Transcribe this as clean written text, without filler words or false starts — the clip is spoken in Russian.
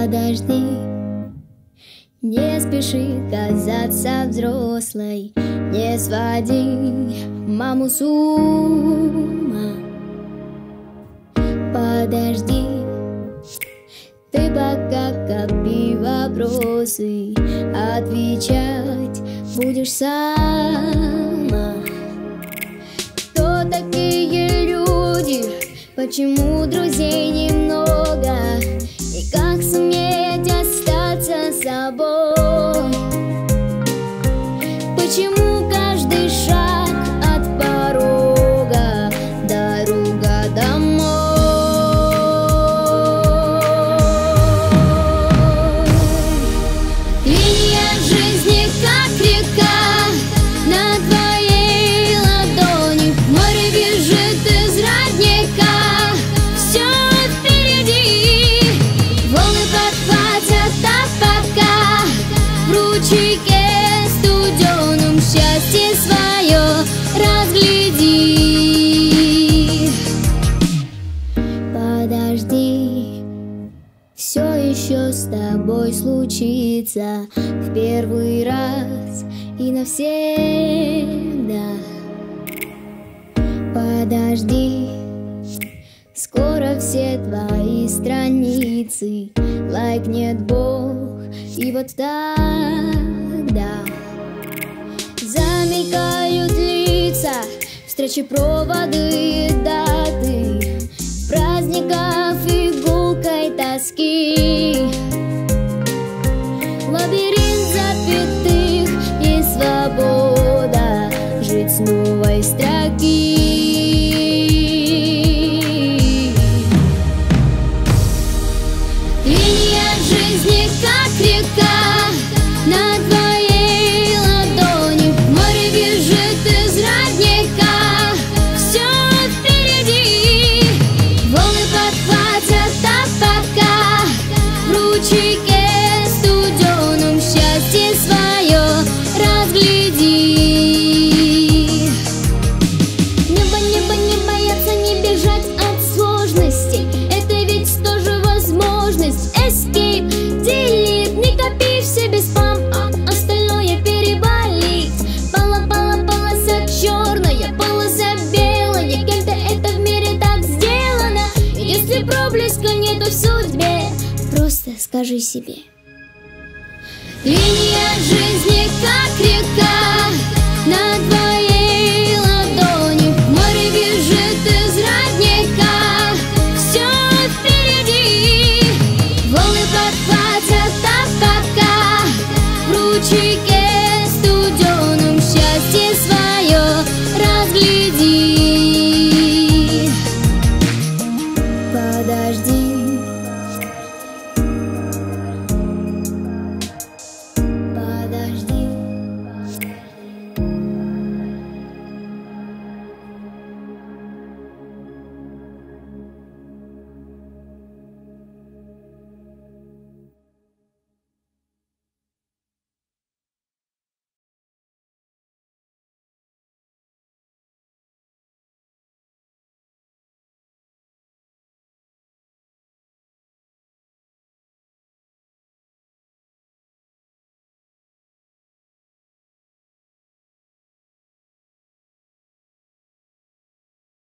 Подожди, не спеши казаться взрослой, не своди маму с ума. Подожди, ты пока копи вопросы, отвечать будешь сама. Кто такие люди? Почему друзей немного? И как суметь остаться собой? Почему каждый шаг от порога дорога домой? Линия жизни как река на твоей ладони, море бежит из родника. Все впереди, волны подхватят пока в ручейке студеном счастье свое разгляди. Подожди, все еще с тобой случится в первый раз и навсегда. Подожди, скоро все твои страницы лайкнет Бог, и вот тогда замелькают лица, встречи, проводы и даты, праздников и гулкой тоски. Лабиринт запятых и свобода жить с новой строки. Линия жизни как река на твоей ладони, море бежит из родника. Все впереди, волны подхватят пока в ручейке студеном счастье свое разгляди. Небо, небо, не бояться, не бежать от сложностей, это ведь тоже возможность. Escape, delete, не копи в себе спам, а остальное переболит. Полоса черная, полоса белая, кем-то это в мире так сделано. Если проблеска нету в судьбе, просто скажи себе. Линия жизни как река на